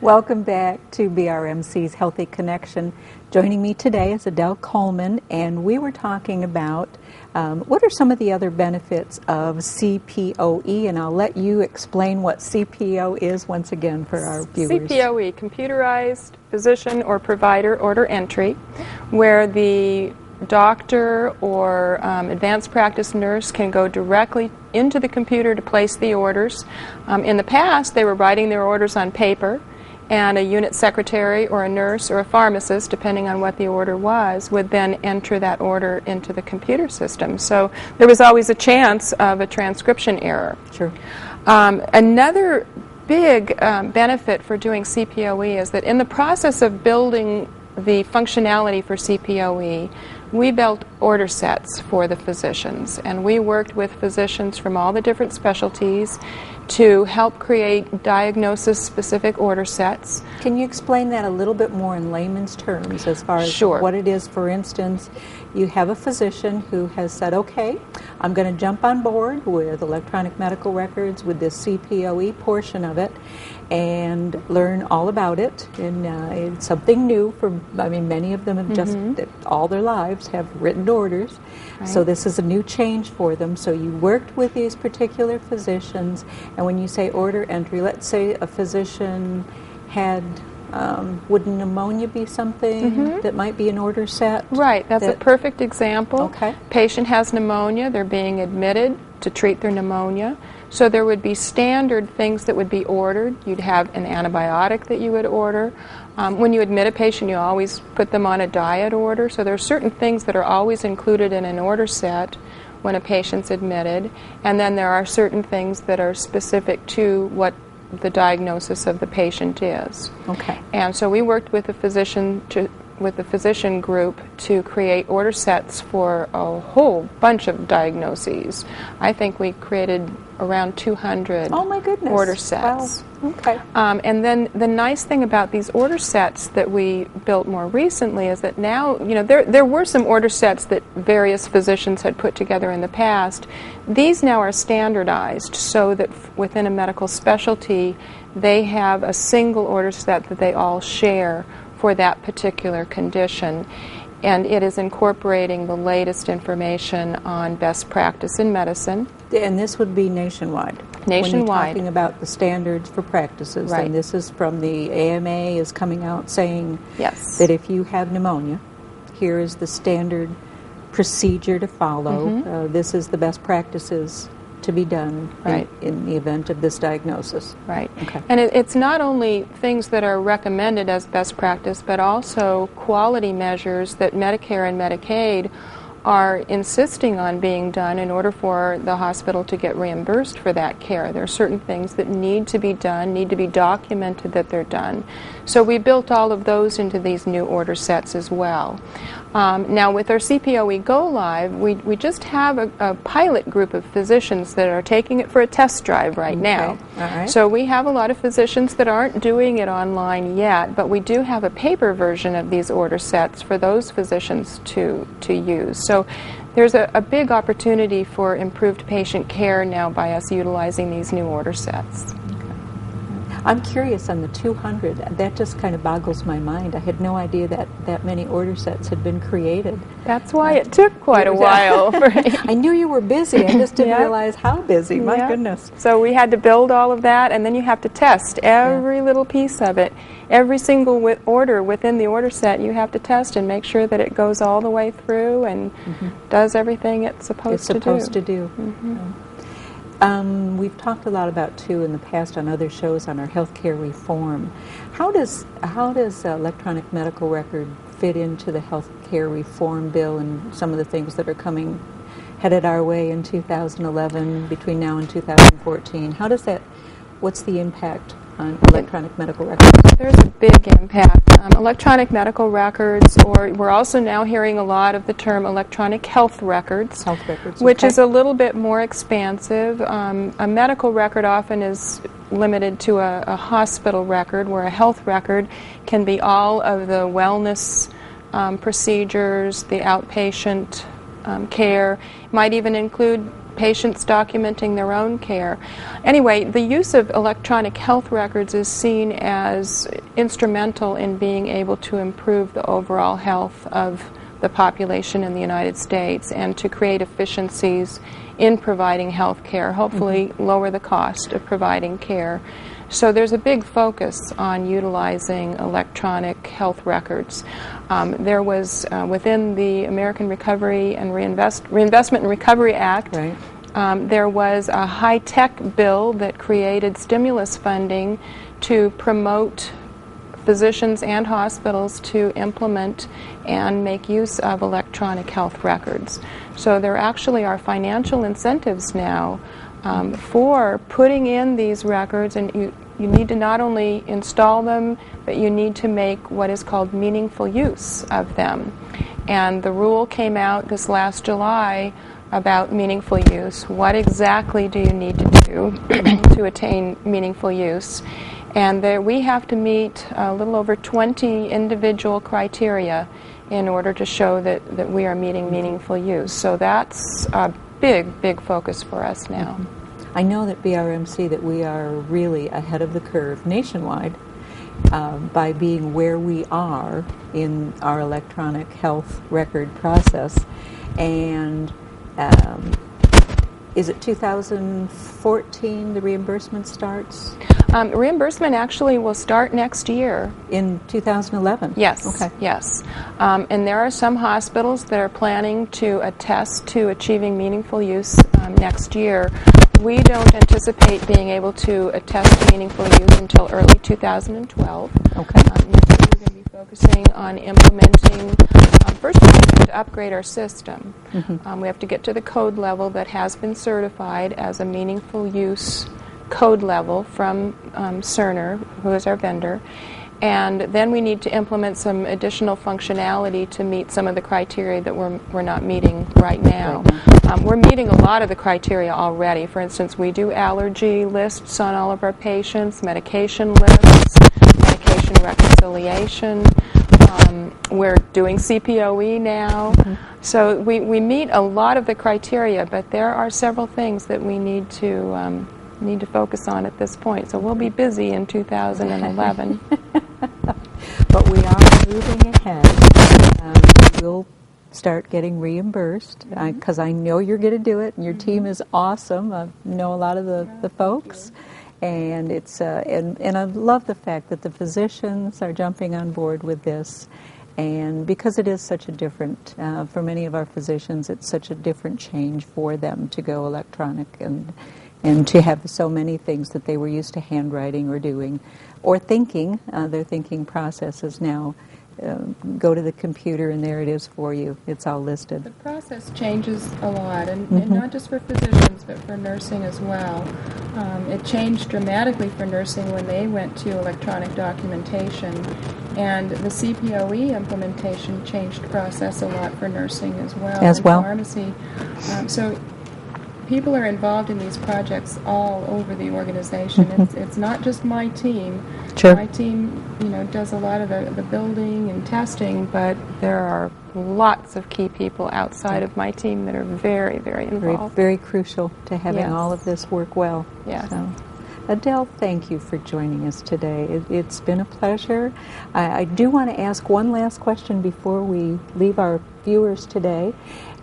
Welcome back to BRMC's Healthy Connection. Joining me today is Adele Coleman, and we were talking about what are some of the other benefits of CPOE, and I'll let you explain what CPO is once again for our viewers. CPOE, Computerized Physician or Provider Order Entry, where the doctor or advanced practice nurse can go directly into the computer to place the orders. In the past, they were writing their orders on paper, and a unit secretary or a nurse or a pharmacist, depending on what the order was, would then enter that order into the computer system. So there was always a chance of a transcription error. Sure. Another big benefit for doing CPOE is that in the process of building the functionality for CPOE, we built order sets for the physicians, and we worked with physicians from all the different specialties to help create diagnosis-specific order sets. Can you explain that a little bit more in layman's terms as far as Sure. what it is? For instance, you have a physician who has said, okay, I'm going to jump on board with electronic medical records with this CPOE portion of it and learn all about it. And it's something new for, many of them have just all their lives have written orders. Right. So this is a new change for them. So you worked with these particular physicians, and when you say order entry, let's say a physician had, would pneumonia be something that might be an order set? Right, that's a perfect example. Okay. Patient has pneumonia, they're being admitted to treat their pneumonia. So there would be standard things that would be ordered. You'd have an antibiotic that you would order. When you admit a patient, you always put them on a diet order. So there are certain things that are always included in an order set when a patient's admitted. And then there are certain things that are specific to what the diagnosis of the patient is. Okay. And so we worked with the physician group to create order sets for a whole bunch of diagnoses. I think we created around 200 oh my goodness. Order sets. Wow. Okay. And then the nice thing about these order sets that we built more recently is that now, there were some order sets that various physicians had put together in the past. These now are standardized so that within a medical specialty, they have a single order set that they all share for that particular condition. And it is incorporating the latest information on best practice in medicine. And this would be nationwide? Nationwide. When you're talking about the standards for practices, right. And this is from the AMA is coming out saying yes. that if you have pneumonia, here is the standard procedure to follow. This is the best practices to be done right. in the event of this diagnosis. Right. Okay. And it's not only things that are recommended as best practice, but also quality measures that Medicare and Medicaid are insisting on being done in order for the hospital to get reimbursed for that care. There are certain things that need to be done, need to be documented that they're done. So we built all of those into these new order sets as well. Now with our CPOE Go Live, we just have a pilot group of physicians that are taking it for a test drive right now. All right. So we have a lot of physicians that aren't doing it online yet, but we do have a paper version of these order sets for those physicians to use. So there's a big opportunity for improved patient care now by us utilizing these new order sets. I'm curious on the 200. That just kind of boggles my mind. I had no idea that many order sets had been created. That's why it took quite a while. I knew you were busy. I just didn't realize how busy. My goodness. So we had to build all of that, and then you have to test every little piece of it. Every single order within the order set you have to test and make sure that it goes all the way through and does everything it's supposed to do. We've talked a lot about, too, in the past on other shows on our healthcare reform. How does electronic medical record fit into the healthcare reform bill and some of the things that are headed our way in 2011, between now and 2014? What's the impact on electronic medical records? There's a big impact. Electronic medical records, or we're also now hearing a lot of the term electronic health records, which is a little bit more expansive. A medical record often is limited to a hospital record, where a health record can be all of the wellness procedures, the outpatient care. It might even include patients documenting their own care. Anyway, the use of electronic health records is seen as instrumental in being able to improve the overall health of the population in the United States and to create efficiencies in providing health care, hopefully lower the cost of providing care. So there's a big focus on utilizing electronic health records. There was, within the American Recovery and Reinvestment and Recovery Act, Right. There was a high-tech bill that created stimulus funding to promote physicians and hospitals to implement and make use of electronic health records. So there actually are financial incentives now for putting in these records, and you need to not only install them, but you need to make what is called meaningful use of them. And the rule came out this last July about meaningful use. What exactly do you need to do to attain meaningful use? And there we have to meet a little over 20 individual criteria in order to show that we are meeting meaningful use. So that's a big focus for us now. I know that BRMC, that we are really ahead of the curve nationwide by being where we are in our electronic health record process. And is it 2014 the reimbursement starts? Reimbursement actually will start next year. In 2011? Yes. Okay. Yes. And there are some hospitals that are planning to attest to achieving meaningful use next year. We don't anticipate being able to attest to meaningful use until early 2012. Okay. Next year we're going to be focusing on implementing, first of all, we have to upgrade our system. We have to get to the code level that has been certified as a meaningful use code level from Cerner, who is our vendor. And then we need to implement some additional functionality to meet some of the criteria that we're not meeting right now. We're meeting a lot of the criteria already. For instance, we do allergy lists on all of our patients, medication lists, medication reconciliation. We're doing CPOE now. So we meet a lot of the criteria, but there are several things that we need to focus on at this point. So we'll be busy in 2011. But we are moving ahead. We'll start getting reimbursed because I know you're going to do it, and your team is awesome. I know a lot of the folks. And it's and I love the fact that the physicians are jumping on board with this, and because it is such a different, for many of our physicians, it's such a different change for them to go electronic and to have so many things that they were used to handwriting or doing or thinking. Their thinking processes now go to the computer and there it is for you. It's all listed. The process changes a lot, and not just for physicians, but for nursing as well. It changed dramatically for nursing when they went to electronic documentation, and the CPOE implementation changed the process a lot for nursing as well. As well. Pharmacy. So people are involved in these projects all over the organization. It's not just my team. Sure. My team, does a lot of the building and testing, but there are lots of key people outside of my team that are very, very involved. Very crucial to having Yes. all of this work well. Yes. So, Adele, thank you for joining us today. It's been a pleasure. I do want to ask one last question before we leave our viewers today.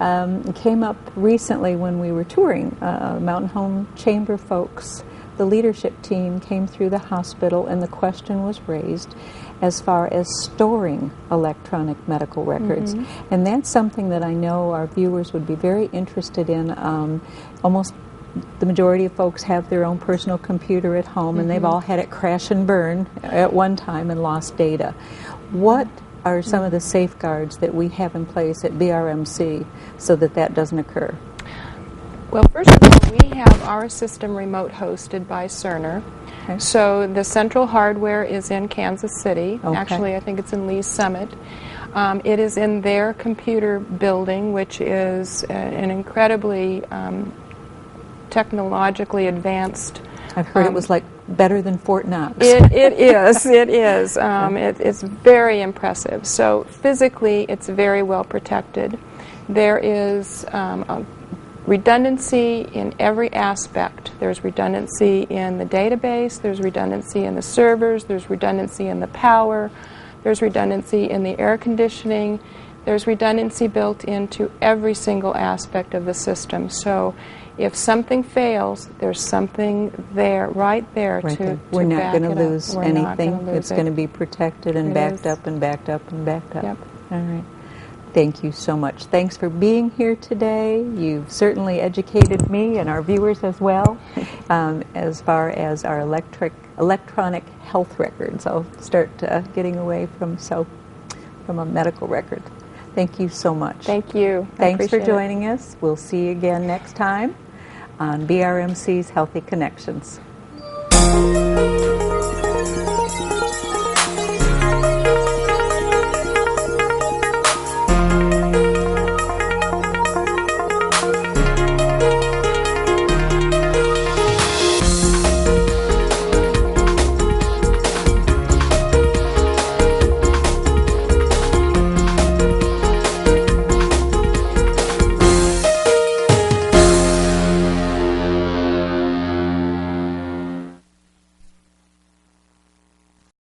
It came up recently when we were touring Mountain Home Chamber folks. The leadership team came through the hospital, and the question was raised as far as storing electronic medical records. And that's something that I know our viewers would be very interested in. Almost the majority of folks have their own personal computer at home, and they've all had it crash and burn at one time and lost data. What are some of the safeguards that we have in place at BRMC so that doesn't occur? Well, first of all, we have our system remote hosted by Cerner. Okay. So the central hardware is in Kansas City. Okay. Actually, I think it's in Lee's Summit. It is in their computer building, which is an incredibly technologically advanced. I've heard it was like better than Fort Knox. It is. It is. It's very impressive. So physically, it's very well protected. There is redundancy in every aspect. There's redundancy in the database, there's redundancy in the servers, there's redundancy in the power, there's redundancy in the air conditioning, there's redundancy built into every single aspect of the system. So if something fails, there's something there, right there, Right to there. to We're not back going it to up. lose We're not anything. gonna lose It's it. going to be protected and It backed is. up and backed up and backed up. Yep. All right. Thank you so much. Thanks for being here today. You've certainly educated me and our viewers as well as far as our electronic health records. I'll start getting away from a medical record. Thank you so much. Thank you. I Thanks for appreciate it. joining us. We'll see you again next time on BRMC's Healthy Connections.